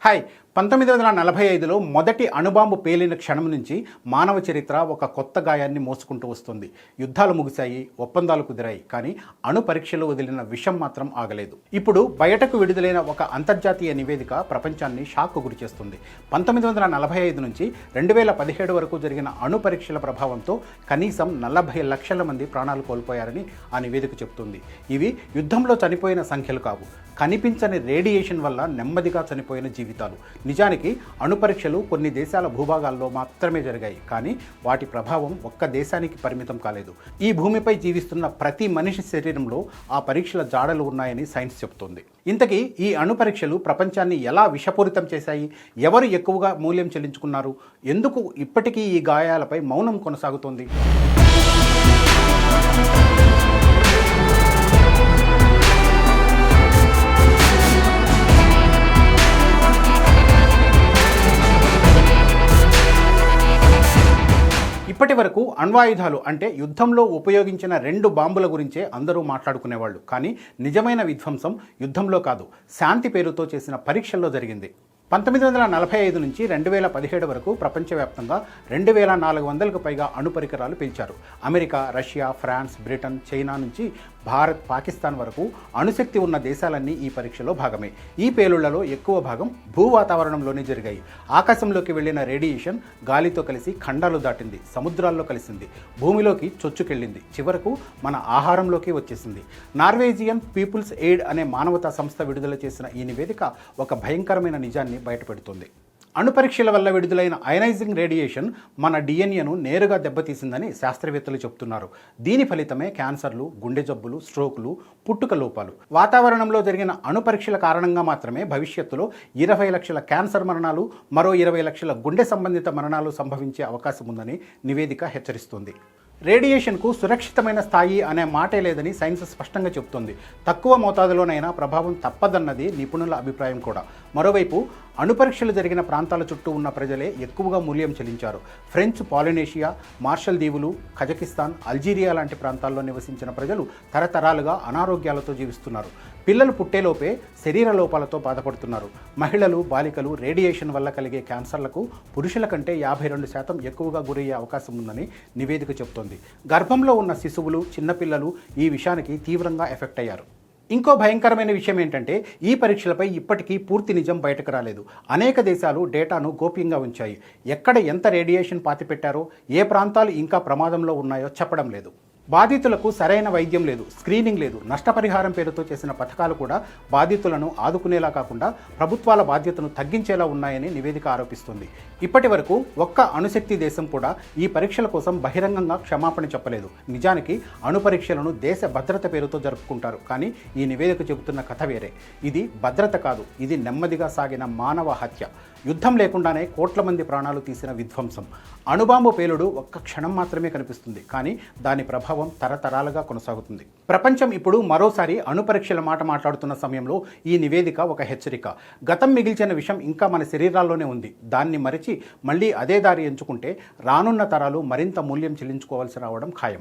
Hi 1945లో మొదటి అణుబాంబు పేలిన క్షణం నుంచి మానవ చరిత్ర ఒక కొత్త గాయాన్ని మోసుకుంటూ వస్తుంది. యుద్ధాలు ముగిశాయి, ఒప్పందాలు కుదిరాయి, కానీ అణు పరీక్షలు వదిలిన విషం మాత్రం ఆగలేదు. ఇప్పుడు బయటకు విడుదలైన ఒక అంతర్జాతీయ నివేదిక ప్రపంచాన్ని షాక్కు గురిచేస్తుంది. 1945 నుంచి 2017 వరకు జరిగిన అణు పరీక్షల ప్రభావంతో కనీసం 40 లక్షల మంది ప్రాణాలు కోల్పోయారని ఆ నివేదిక చెబుతుంది. ఇవి యుద్ధంలో చనిపోయిన సంఖ్యలు కావు, కనిపించని రేడియేషన్ వల్ల నెమ్మదిగా చనిపోయిన జీవితాలు. నిజానికి అణు పరీక్షలు కొన్ని దేశాల భూభాగాల్లో మాత్రమే జరిగాయి, కానీ వాటి ప్రభావం ఒక్క దేశానికి పరిమితం కాలేదు. ఈ భూమిపై జీవిస్తున్న ప్రతి మనిషి శరీరంలో ఆ పరీక్షల జాడలు ఉన్నాయని సైన్స్ చెబుతోంది. ఇంతకీ ఈ అణు పరీక్షలు ప్రపంచాన్ని ఎలా విషపూరితం చేశాయి? ఎవరు ఎక్కువగా మూల్యం చెల్లించుకున్నారు? ఎందుకు ఇప్పటికీ ఈ గాయాలపై మౌనం కొనసాగుతోంది? ఇప్పటి వరకు అణ్వాయుధాలు అంటే యుద్ధంలో ఉపయోగించిన 2 బాంబుల గురించే అందరూ మాట్లాడుకునేవాళ్ళు. కానీ నిజమైన విధ్వంసం యుద్ధంలో కాదు, శాంతి పేరుతో చేసిన పరీక్షల్లో జరిగింది. 1945 నుంచి 2017 వరకు ప్రపంచవ్యాప్తంగా 2400కు పైగా అణు పరికరాలు పేల్చారు. America, Russia, France, Britain, China నుంచి భారత్, పాకిస్తాన్ వరకు అణుశక్తి ఉన్న దేశాలన్నీ ఈ పరీక్షలో భాగమే. ఈ పేలుళ్లలో ఎక్కువ భాగం భూ వాతావరణంలోనే జరిగాయి. ఆకాశంలోకి వెళ్లిన రేడియేషన్ గాలితో కలిసి ఖండాలు దాటింది, సముద్రాల్లో కలిసింది, భూమిలోకి చొచ్చుకెళ్ళింది, చివరకు మన ఆహారంలోకి వచ్చేసింది. నార్వేజియన్ పీపుల్స్ ఎయిడ్ అనే మానవతా సంస్థ విడుదల చేసిన ఈ నివేదిక ఒక భయంకరమైన నిజాన్ని బయటపెడుతుంది. అణు పరీక్షల వల్ల విడుదలైన అయనైజింగ్ రేడియేషన్ మన డిఎన్ఏను నేరుగా దెబ్బతీసిందని శాస్త్రవేత్తలు చెబుతున్నారు. దీని ఫలితమే క్యాన్సర్లు, గుండె జబ్బులు, స్ట్రోకులు, పుట్టుక లోపాలు. వాతావరణంలో జరిగిన అణు పరీక్షల కారణంగా మాత్రమే భవిష్యత్తులో 20 లక్షల క్యాన్సర్ మరణాలు, మరో 20 లక్షల గుండె సంబంధిత మరణాలు సంభవించే అవకాశం ఉందని నివేదిక హెచ్చరిస్తుంది. రేడియేషన్కు సురక్షితమైన స్థాయి అనే మాటే లేదని సైన్స్ స్పష్టంగా చెబుతోంది. తక్కువ మోతాదులోనైనా ప్రభావం తప్పదన్నది నిపుణుల అభిప్రాయం కూడా. మరోవైపు అణు పరీక్షలు జరిగిన ప్రాంతాల చుట్టూ ఉన్న ప్రజలే ఎక్కువగా మూల్యం చెల్లించారు. ఫ్రెంచ్ పాలినేషియా, మార్షల్ దీవులు, కజకిస్తాన్, అల్జీరియా లాంటి ప్రాంతాల్లో నివసించిన ప్రజలు తరతరాలుగా అనారోగ్యాలతో జీవిస్తున్నారు. పిల్లలు పుట్టేలోపే శరీర లోపాలతో బాధపడుతున్నారు. మహిళలు, బాలికలు రేడియేషన్ వల్ల కలిగే క్యాన్సర్లకు పురుషుల కంటే 52% ఎక్కువగా గురయ్యే అవకాశం ఉందని నివేదిక చెబుతోంది. గర్భంలో ఉన్న శిశువులు, చిన్నపిల్లలు ఈ విషయానికి తీవ్రంగా ఎఫెక్ట్ అయ్యారు. ఇంకో భయంకరమైన విషయం ఏంటంటే ఈ పరీక్షలపై ఇప్పటికీ పూర్తి నిజం బయటకు రాలేదు. అనేక దేశాలు డేటాను గోప్యంగా ఉంచాయి. ఎక్కడ ఎంత రేడియేషన్ పాతిపెట్టారో, ఏ ప్రాంతాలు ఇంకా ప్రమాదంలో ఉన్నాయో చెప్పడం లేదు. బాధితులకు సరైన వైద్యం లేదు, స్క్రీనింగ్ లేదు. నష్టపరిహారం పేరుతో చేసిన పథకాలు కూడా బాధితులను ఆదుకునేలా కాకుండా ప్రభుత్వాల బాధ్యతను తగ్గించేలా ఉన్నాయని నివేదిక ఆరోపిస్తుంది. ఇప్పటి వరకు ఒక్క అణుశక్తి దేశం కూడా ఈ పరీక్షల కోసం బహిరంగంగా క్షమాపణ చెప్పలేదు. నిజానికి అణు పరీక్షలను దేశ భద్రత పేరుతో జరుపుకుంటారు, కానీ ఈ నివేదిక చెబుతున్న కథ వేరే. ఇది భద్రత కాదు, ఇది నెమ్మదిగా సాగిన మానవ హత్య. యుద్ధం లేకుండానే కోట్ల మంది ప్రాణాలు తీసిన విధ్వంసం. అణుబాంబు పేలుడు ఒక్క క్షణం మాత్రమే కనిపిస్తుంది, కానీ దాని ప్రభావం తరతరాలుగా కొనసాగుతుంది. ప్రపంచం ఇప్పుడు మరోసారి అణు పరీక్షల మాట మాట్లాడుతున్న సమయంలో ఈ నివేదిక ఒక హెచ్చరిక. గతం మిగిల్చిన విషయం ఇంకా మన శరీరాల్లోనే ఉంది. దాన్ని మరిచి మళ్ళీ అదే దారి ఎంచుకుంటే రానున్న తరాలు మరింత మూల్యం చెల్లించుకోవాల్సి రావడం ఖాయం.